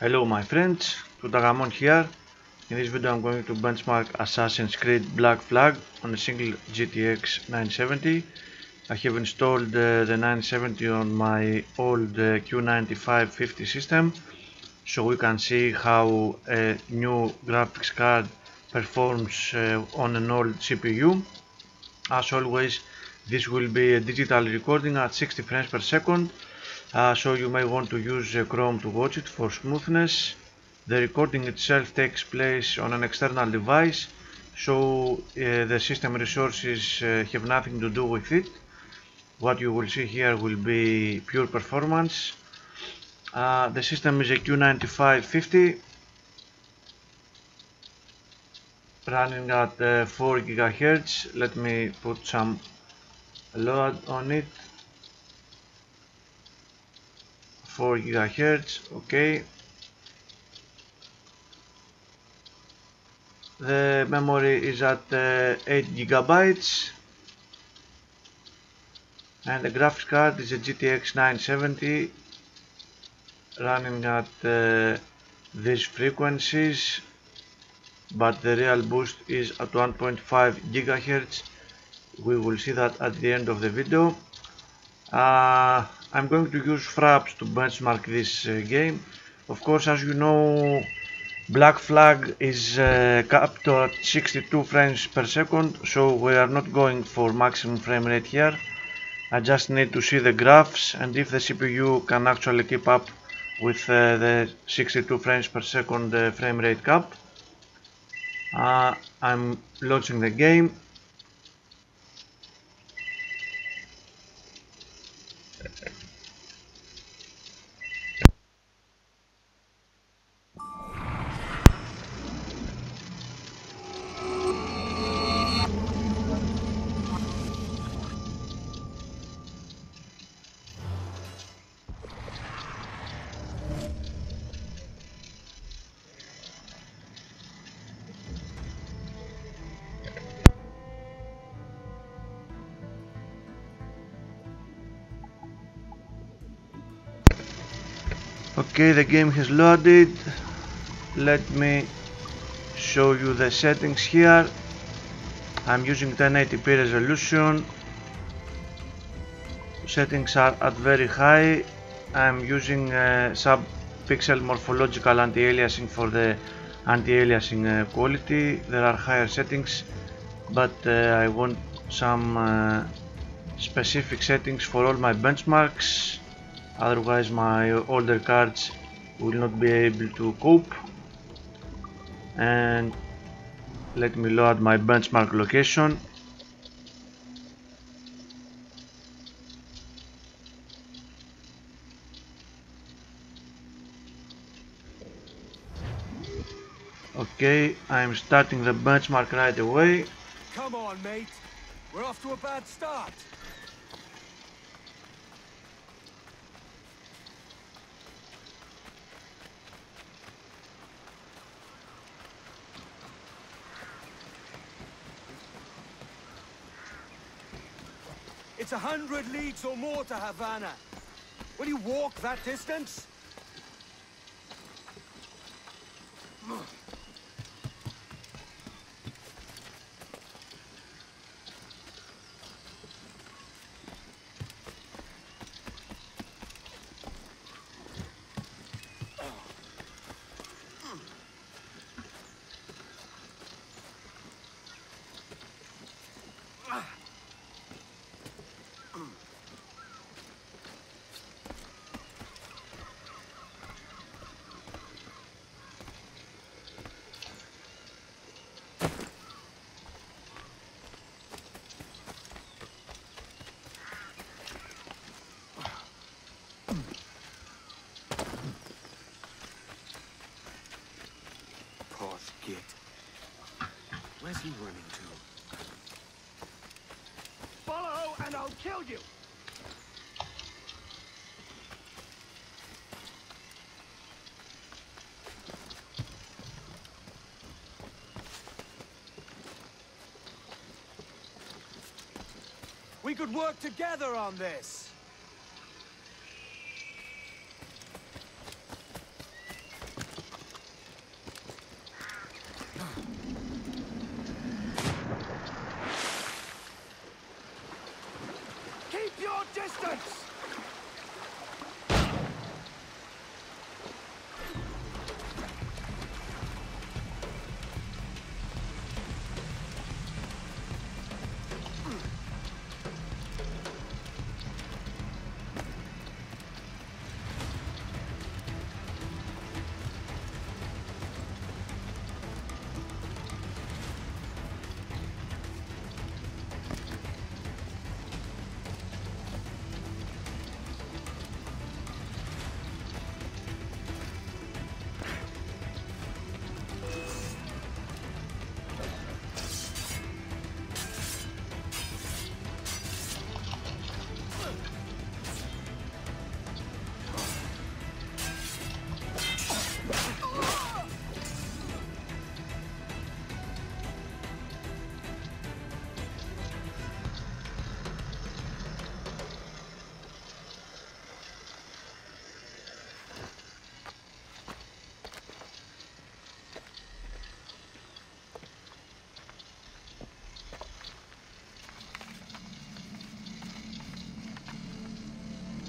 Hello my friends, Tutagamon here. In this video I'm going to benchmark Assassin's Creed Black Flag on a single GTX 970. I have installed the 970 on my old Q9550 system, so we can see how a new graphics card performs on an old CPU. As always, this will be a digital recording at 60 frames per second. So you may want to use Chrome to watch it for smoothness. The recording itself takes place on an external device, so the system resources have nothing to do with it. What you will see here will be pure performance. The system is a Q9550 running at 4 GHz. Let me put some load on it. 4 GHz, okay. The memory is at 8 gigabytes, and the graphics card is a GTX 970 running at these frequencies, but the real boost is at 1.5 gigahertz. We will see that at the end of the video. I'm going to use fraps to benchmark this game. Of course, as you know, Black Flag is capped at 62 frames per second, so we are not going for maximum frame rate here. I just need to see the graphs and if the CPU can actually keep up with the 62 frames per second frame rate cap. I'm launching the game. Okay, the game has loaded. Let me show you the settings here. I'm using 1080p resolution. Settings are at very high. I'm using sub-pixel morphological anti-aliasing for the anti-aliasing quality. There are higher settings, but I want some specific settings for all my benchmarks. Otherwise my older cards will not be able to cope. And let me load my benchmark location. Okay, I'm starting the benchmark right away. Come on, mate. We're off to a bad start. It's 100 leagues or more to Havana. Will you walk that distance? Where's he running to? Follow and I'll kill you! We could work together on this!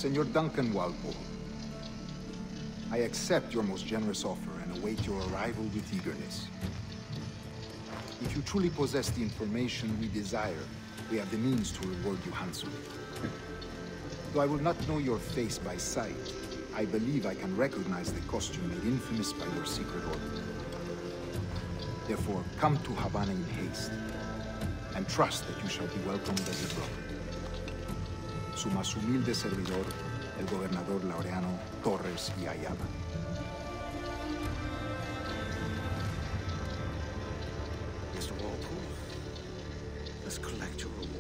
Senor Duncan Walpole. I accept your most generous offer and await your arrival with eagerness. If you truly possess the information we desire, we have the means to reward you handsomely. Though I will not know your face by sight, I believe I can recognize the costume made infamous by your secret order. Therefore, come to Havana in haste, and trust that you shall be welcomed as a brother. Su más humilde servidor, el gobernador Laureano Torres y Ayala. Mr. Walpole, let's collect your reward.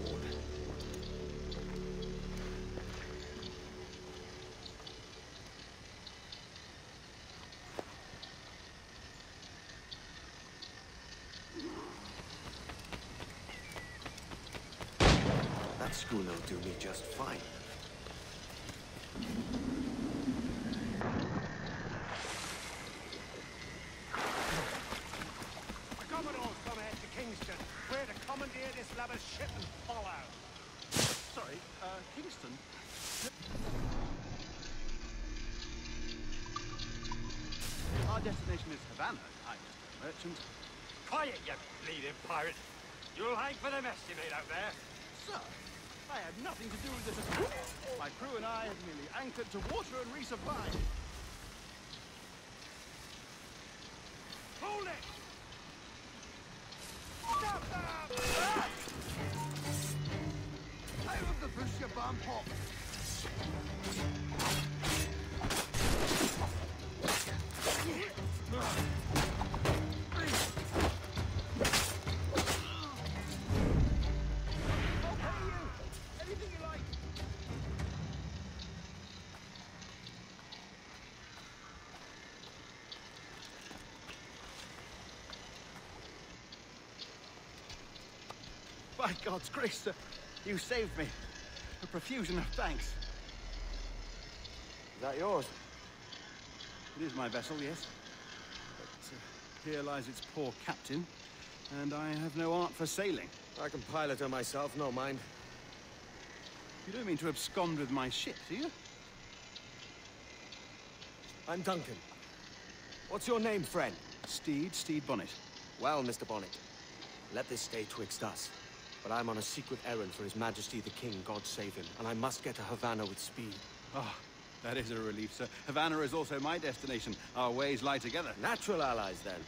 That schooner will do me just fine. The Commodore's come ahead to Kingston. We're to commandeer this lavish ship and follow. Sorry, Kingston? Our destination is Havana, I'm Mr. Merchant. Quiet, you bleeding pirate! You'll hang for the mess you made out there. Sir, I had nothing to do with this at all. My crew and I have merely anchored to water and resupply. Hold it! Stop them! Ah! I love the push your bomb pop. By God's grace, sir, you saved me. A profusion of thanks. Is that yours? It is my vessel, yes. But here lies its poor captain, and I have no art for sailing. I can pilot her myself, no mind. You don't mean to abscond with my ship, do you? I'm Duncan. What's your name, friend? Steed Bonnet. Well, Mr. Bonnet, let this stay twixt us. But I'm on a secret errand for His Majesty the King, God save him, and I must get to Havana with speed. Oh, that is a relief, sir. Havana is also my destination. Our ways lie together. Natural allies, then.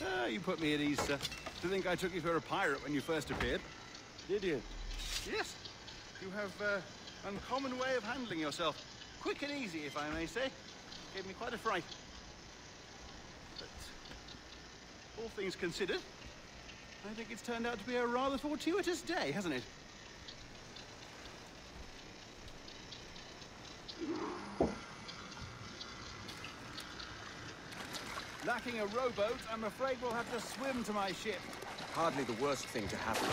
Ah, you put me at ease, sir. To think I took you for a pirate when you first appeared. Did you? Yes. You have an uncommon way of handling yourself. Quick and easy, if I may say. Gave me quite a fright. But all things considered, I think it's turned out to be a rather fortuitous day, hasn't it? Lacking a rowboat, I'm afraid we'll have to swim to my ship. Hardly the worst thing to happen.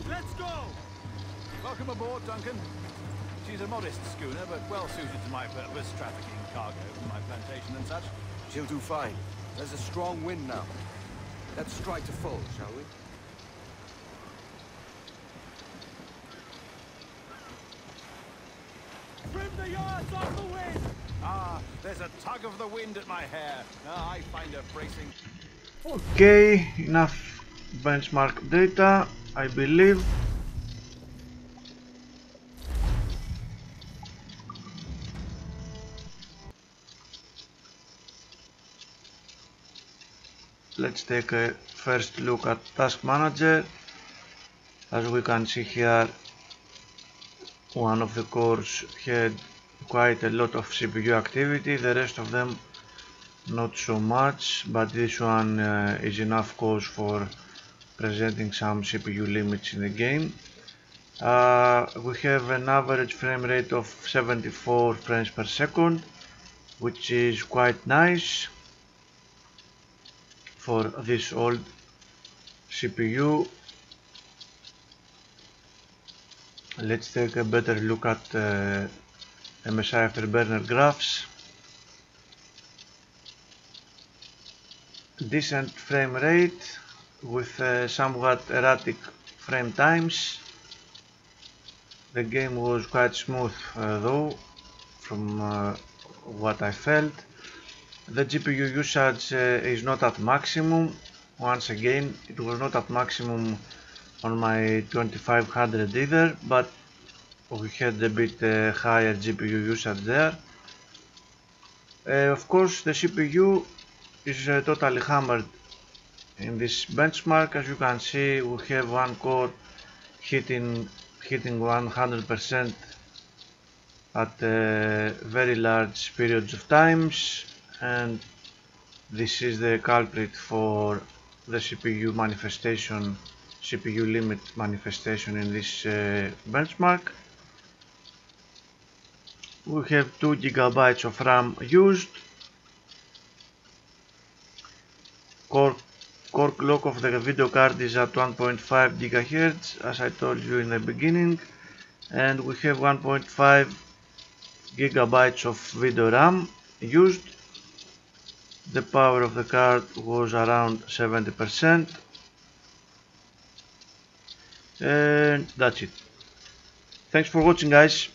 Let's go! Welcome aboard, Duncan. She's a modest schooner, but well suited to my purpose, trafficking cargo from my plantation and such. She'll do fine. There's a strong wind now. Let's strike to full, shall we? Trim the yards off the wind! Ah, there's a tug of the wind at my hair. I find her bracing. Okay, enough benchmark data, I believe. Let's take a first look at Task Manager. As we can see here, one of the cores had quite a lot of CPU activity, the rest of them not so much, but this one is enough cause for presenting some CPU limits in the game. We have an average frame rate of 74 frames per second, which is quite nice for this old CPU. Let's take a better look at MSI Afterburner graphs. Decent frame rate with somewhat erratic frame times. The game was quite smooth though, from what I felt. The GPU usage is not at maximum. Once again, it was not at maximum on my 2500 either, but we had a bit higher GPU usage there. Of course, the CPU is totally hammered in this benchmark. As you can see, we have one core hitting 100% at very large periods of times, and this is the culprit for the CPU manifestation, CPU limit manifestation in this benchmark. We have 2 GB of RAM used. Core clock of the video card is at 1.5 GHz, as I told you in the beginning, and we have 1.5 GB of video RAM used. The power of the card was around 70%, and that's it. Thanks for watching, guys.